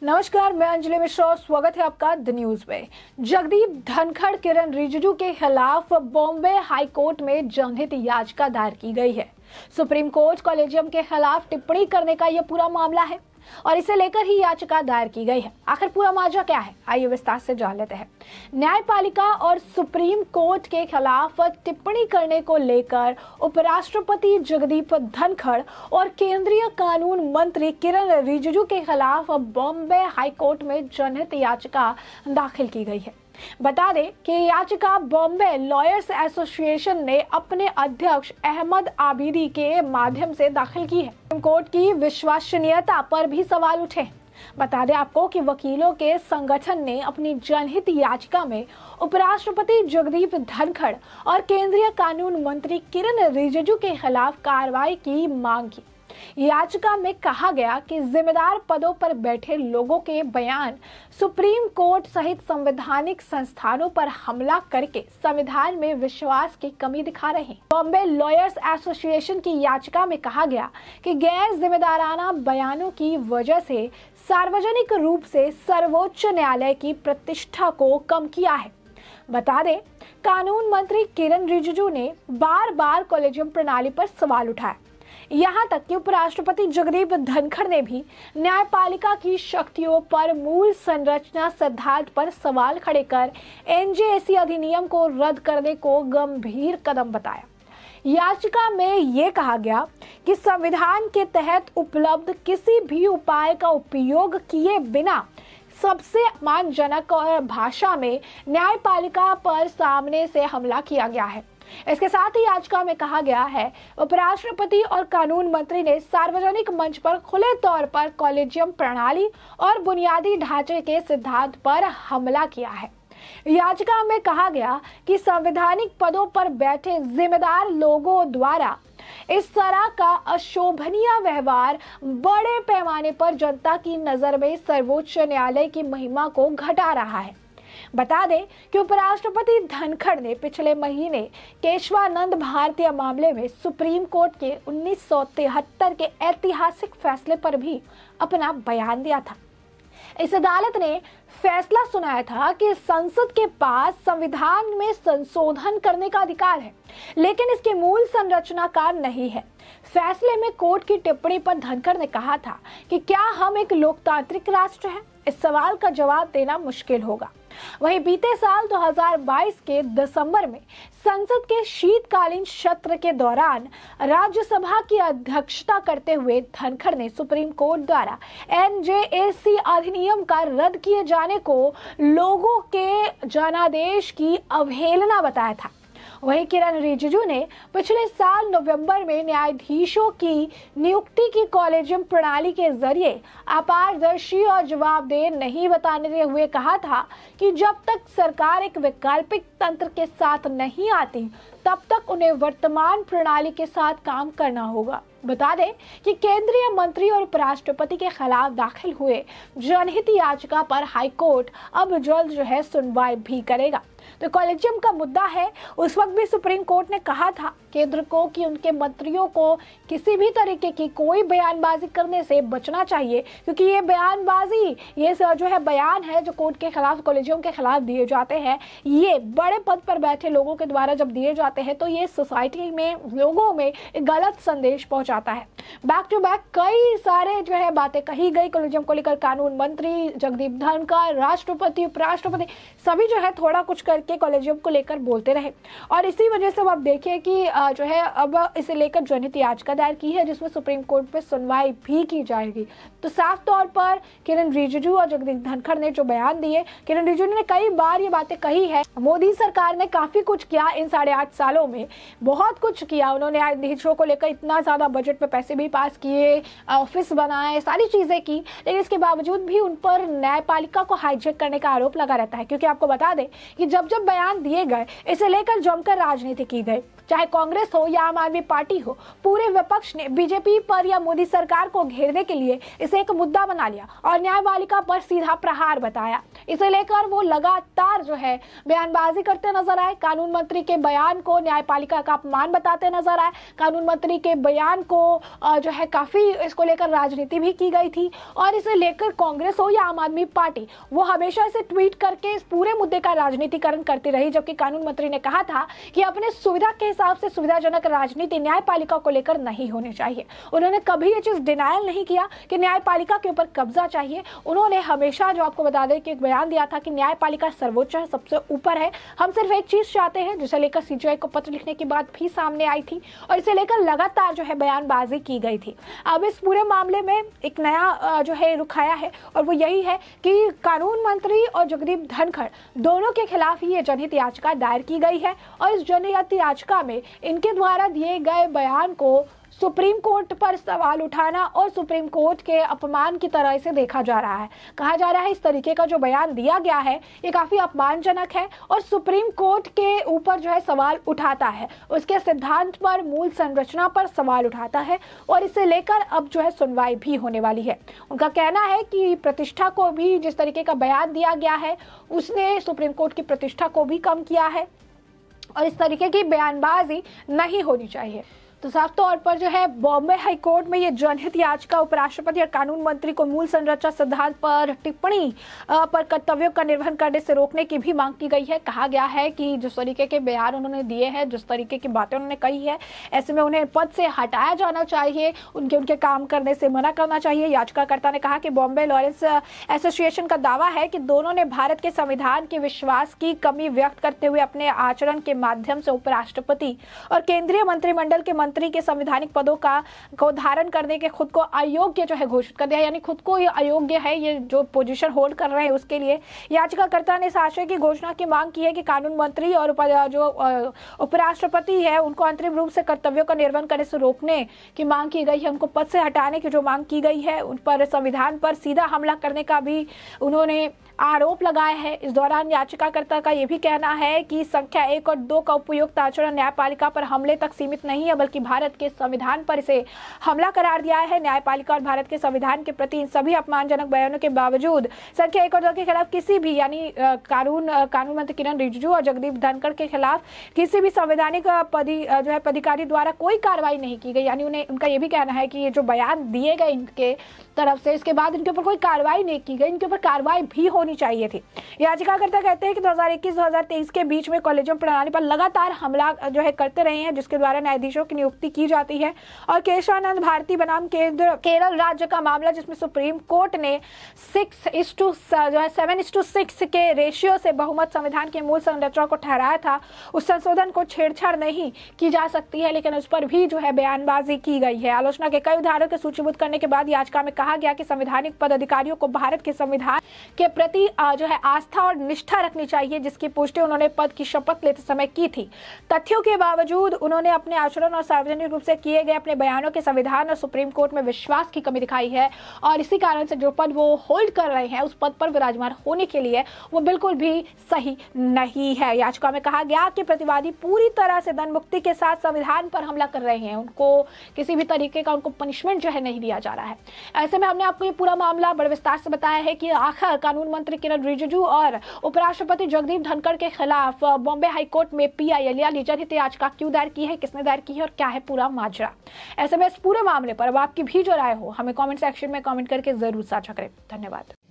नमस्कार, मैं अंजलि मिश्रा और स्वागत है आपका द न्यूज में। जगदीप धनखड़, किरण रिजिजू के खिलाफ बॉम्बे हाई कोर्ट में जनहित याचिका दायर की गई है। सुप्रीम कोर्ट कॉलेजियम के खिलाफ टिप्पणी करने का यह पूरा मामला है और इसे लेकर ही याचिका दायर की गई है। आखिर पूरा मामला क्या है, आइए विस्तार से जान लेते हैं। न्यायपालिका और सुप्रीम कोर्ट के खिलाफ टिप्पणी करने को लेकर उपराष्ट्रपति जगदीप धनखड़ और केंद्रीय कानून मंत्री किरण रिजिजू के खिलाफ बॉम्बे हाई कोर्ट में जनहित याचिका दाखिल की गई है। बता दें कि याचिका बॉम्बे लॉयर्स एसोसिएशन ने अपने अध्यक्ष अहमद आबिदी के माध्यम से दाखिल की है। सुप्रीम कोर्ट की विश्वसनीयता पर भी सवाल उठे। बता दें आपको कि वकीलों के संगठन ने अपनी जनहित याचिका में उपराष्ट्रपति जगदीप धनखड़ और केंद्रीय कानून मंत्री किरण रिजिजू के खिलाफ कार्रवाई की मांग की। याचिका में कहा गया कि जिम्मेदार पदों पर बैठे लोगों के बयान सुप्रीम कोर्ट सहित संवैधानिक संस्थानों पर हमला करके संविधान में विश्वास की कमी दिखा रहे हैं। बॉम्बे लॉयर्स एसोसिएशन की याचिका में कहा गया कि गैर जिम्मेदाराना बयानों की वजह से सार्वजनिक रूप से सर्वोच्च न्यायालय की प्रतिष्ठा को कम किया है। बता दें, कानून मंत्री किरण रिजिजू ने बार बार कॉलेजियम प्रणाली पर सवाल उठाया। यहाँ तक कि उपराष्ट्रपति जगदीप धनखड़ ने भी न्यायपालिका की शक्तियों पर मूल संरचना सिद्धांत पर सवाल खड़े कर एनजेएसी अधिनियम को रद्द करने को गंभीर कदम बताया। याचिका में ये कहा गया कि संविधान के तहत उपलब्ध किसी भी उपाय का उपयोग किए बिना सबसे अपमानजनक और भाषा में न्यायपालिका पर सामने से हमला किया गया है। इसके साथ ही याचिका में कहा गया है, उपराष्ट्रपति और कानून मंत्री ने सार्वजनिक मंच पर खुले तौर पर कॉलेजियम प्रणाली और बुनियादी ढांचे के सिद्धांत पर हमला किया है। याचिका में कहा गया कि संवैधानिक पदों पर बैठे जिम्मेदार लोगों द्वारा इस तरह का अशोभनीय व्यवहार बड़े पैमाने पर जनता की नजर में सर्वोच्च न्यायालय की महिमा को घटा रहा है। बता दें कि उपराष्ट्रपति धनखड़ ने पिछले महीने केशवानंद भारतीय मामले में सुप्रीम कोर्ट के 1973 के ऐतिहासिक फैसले पर भी अपना बयान दिया था। इस अदालत ने फैसला सुनाया था कि संसद के पास संविधान में संशोधन करने का अधिकार है, लेकिन इसके मूल संरचनाकार नहीं है। फैसले में कोर्ट की टिप्पणी पर धनखड़ ने कहा था कि क्या हम एक लोकतांत्रिक राष्ट्र हैं? इस सवाल का जवाब देना मुश्किल होगा। वहीं बीते साल 2022 के दिसंबर में संसद के शीतकालीन सत्र के दौरान राज्यसभा की अध्यक्षता करते हुए धनखड़ ने सुप्रीम कोर्ट द्वारा एनजेएसी अधिनियम का रद्द किए जाने को लोगों के जनादेश की अवहेलना बताया था। वहीं किरण रिजिजू ने पिछले साल नवंबर में न्यायाधीशों की नियुक्ति की कॉलेजियम प्रणाली के जरिए अपारदर्शी और जवाबदेह नहीं बताने हुए कहा था कि जब तक सरकार एक वैकल्पिक तंत्र के साथ नहीं आती तब तक उन्हें वर्तमान प्रणाली के साथ काम करना होगा। बता दें कि केंद्रीय मंत्री और उपराष्ट्रपति के खिलाफ दाखिल हुए जनहित याचिका पर हाईकोर्ट अब जल्द सुनवाई भी करेगा। तो कॉलेजियम का मुद्दा है, उस वक्त भी सुप्रीम कोर्ट ने कहा था केंद्र को कि उनके मंत्रियों को किसी भी तरीके की कोई बयानबाजी करने से बचना चाहिए, क्योंकि ये बयानबाजी, ये बयान है जो कोर्ट के खिलाफ, कॉलेजियम के खिलाफ दिए जाते हैं, ये बड़े पद पर बैठे लोगों के द्वारा जब दिए जाते हैं तो ये सोसाइटी में लोगों में एक गलत संदेश पहुंचाता है। बैक टू बैक कई सारे बातें कही गई कॉलेजियम को लेकर। कानून मंत्री जगदीप धनखड़, राष्ट्रपति, उपराष्ट्रपति सभी थोड़ा कुछ करके कॉलेजियम को लेकर बोलते रहे और इसी वजह से अब देखिए कि अब इसे लेकर जनहित याचिका दायर की है जिसमें सुप्रीम कोर्ट में सुनवाई भी की जाएगी। तो साफ तौर पर किरण रिजिजू और जगदीप धनखड़ ने जो बयान दिए, किरण रिजिजू ने कई बार ये बातें कही है, मोदी सरकार ने काफी कुछ किया इन 8.5 सालों में, बहुत कुछ किया उन्होंने। न्यायाधीशों को लेकर इतना ज्यादा बजट में पैसे भी पास किए, ऑफिस बनाए, सारी चीजें की, लेकिन इसके बावजूद भी उन पर न्यायपालिका को हाईजैक करने का आरोप लगा रहता है। क्योंकि आपको बता दें कि जब जब जब बयान दिए गए, इसे लेकर जमकर राजनीति की गई। चाहे कांग्रेस हो या आम आदमी पार्टी हो, पूरे विपक्ष ने बीजेपी पर या मोदी सरकार को घेरने के लिए इसे एक मुद्दा बना लिया और न्यायपालिका पर सीधा प्रहार बताया। इसे लेकर वो लगातार जो है बयानबाजी करते नजर आए। कानून मंत्री के बयान को न्यायपालिका का अपमान बताते नजर आए। कानून मंत्री के बयान को जो है काफी इसको लेकर राजनीति भी की गई थी और इसे लेकर कांग्रेस हो या आम आदमी पार्टी वो हमेशा इसे ट्वीट करके इस पूरे मुद्दे का राजनीतिकरण करती रही। जबकि कानून मंत्री ने कहा था कि अपने सुविधा के हिसाब से सुविधाजनक राजनीति न्यायपालिका को लेकर नहीं होनी चाहिए। उन्होंने कभी ये चीज डिनायल नहीं किया कि न्यायपालिका के ऊपर कब्जा चाहिए। उन्होंने हमेशा जो आपको बता दें कि एक बयान दिया था कि न्यायपालिका सर्वोच्च है, सबसे ऊपर है, हम सिर्फ एक चीज चाहते हैं, जिसे लेकर सीजीआई को पत्र लिखने की बात भी सामने आई थी और इसे लेकर लगातार जो है बयानबाजी की गई थी। अब इस पूरे मामले में एक नया जो है रुख आया है और वो यही है कि कानून मंत्री और जगदीप धनखड़ दोनों के खिलाफ ही ये जनहित याचिका दायर की गई है और इस जनहित याचिका में इनके द्वारा दिए गए बयान को सुप्रीम कोर्ट पर सवाल उठाना और सुप्रीम कोर्ट के अपमान की तरह इसे देखा जा रहा है। कहा जा रहा है इस तरीके का जो बयान दिया गया है ये काफी अपमानजनक है और सुप्रीम कोर्ट के ऊपर जो है सवाल उठाता है, उसके सिद्धांत पर, मूल संरचना पर सवाल उठाता है और इसे लेकर अब जो है सुनवाई भी होने वाली है। उनका कहना है कि प्रतिष्ठा को भी, जिस तरीके का बयान दिया गया है उसने सुप्रीम कोर्ट की प्रतिष्ठा को भी कम किया है और इस तरीके की बयानबाजी नहीं होनी चाहिए। तो साफ तौर पर जो है बॉम्बे हाई कोर्ट में ये जनहित याचिका उपराष्ट्रपति और कानून मंत्री को मूल संरचना सिद्धांत पर टिप्पणी पर कर्तव्यों का निर्वहन करने से रोकने की भी मांग की गई है। कहा गया है कि जिस तरीके के बयान उन्होंने दिए हैं, जिस तरीके की बातें उन्होंने कही है, ऐसे में उन्हें पद से हटाया जाना चाहिए, उनके काम करने से मना करना चाहिए। याचिकाकर्ता ने कहा कि बॉम्बे लॉयर्स एसोसिएशन का दावा है कि दोनों ने भारत के संविधान के विश्वास की कमी व्यक्त करते हुए अपने आचरण के माध्यम से उपराष्ट्रपति और केंद्रीय मंत्रिमंडल के मंत्री के संवैधानिक पदों को धारण करने के खुद को अयोग्य जो है घोषित कर दिया, यानी खुद को ये अयोग्य है, ये जो पोजीशन होल्ड कर रहे हैं उसके लिए। याचिकाकर्ता ने इस आशय की घोषणा की मांग की है कि कानून मंत्री और जो उपराष्ट्रपति है उनको अंतरिम रूप से कर्तव्यों का निर्वहन करने से रोकने की मांग की गई है, उनको पद से हटाने की जो मांग की गई है, उन पर संविधान पर सीधा हमला करने का भी उन्होंने आरोप लगाया है। इस दौरान याचिकाकर्ता का यह भी कहना है कि संख्या 1 और 2 का उपयुक्त आचरण न्यायपालिका पर हमले तक सीमित नहीं है, बल्कि भारत के संविधान पर इसे हमला करार दिया है। न्यायपालिका और भारत के संविधान के प्रति इन सभी अपमानजनक बयानों के बावजूद संख्या 1 और 2 के खिलाफ किसी भी, यानी कानून मंत्री किरण रिजिजू और जगदीप धनखड़ के खिलाफ किसी भी संवैधानिक जो है पदाधिकारी द्वारा कोई कार्रवाई नहीं की गई। यानी उनका यह भी कहना है कि ये जो बयान दिए गए इनके तरफ से, इसके बाद इनके ऊपर कोई कार्रवाई नहीं की गई, इनके ऊपर कार्रवाई भी होनी चाहिए थी। याचिकाकर्ता कहते हैं कि 2021-2023 के बीच में कॉलेजियम प्रणाली पर लगातार हमला जो है करते रहे हैं, जिसके द्वारा न्यायाधीशों की नियुक्ति की जाती है। और केशवानंद भारती बनाम केरल राज्य का मामला, जिसमें सुप्रीम कोर्ट ने 7:6 के रेशियो से बहुमत संविधान के मूल संरचना को ठहराया था, उस संशोधन को छेड़छाड़ नहीं की जा सकती है, लेकिन उस पर भी जो है बयानबाजी की गई है। आलोचना के कई उदाहरणों को सूचीबद्ध करने के बाद याचिका में कहा गया कि संवैधानिक पदाधिकारियों को भारत के संविधान के प्रति जो है आस्था और निष्ठा रखनी चाहिए, जिसकी पुष्टि उन्होंने पद की शपथ लेते समय की थी। तथ्यों के बावजूद उन्होंने अपने आचरण और सार्वजनिक रूप से किए गए अपने बयानों के संविधान और सुप्रीम कोर्ट में विश्वास की कमी दिखाई है और इसी कारण से जो पद वो होल्ड कर रहे हैं उस पद पर विराजमान होने के लिए वो बिल्कुल भी सही नहीं है। याचिका में कहा गया कि प्रतिवादी पूरी तरह से धन मुक्ति के साथ संविधान पर हमला कर रहे हैं, उनको किसी भी तरीके का उनको पनिशमेंट जो है नहीं दिया जा रहा है। ऐसे में हमने आपको ये पूरा मामला बड़े विस्तार से बताया है कि आखिर कानून मंत्री किरण रिजिजू और उपराष्ट्रपति जगदीप धनखड़ के खिलाफ बॉम्बे हाईकोर्ट में PIL या जनहित याचिका क्यों दायर की है, किसने दायर की है और क्या है पूरा माजरा। ऐसे में इस पूरे मामले पर अब आपकी भी जो राय हो हमें कमेंट सेक्शन में कमेंट करके जरूर साझा करें। धन्यवाद।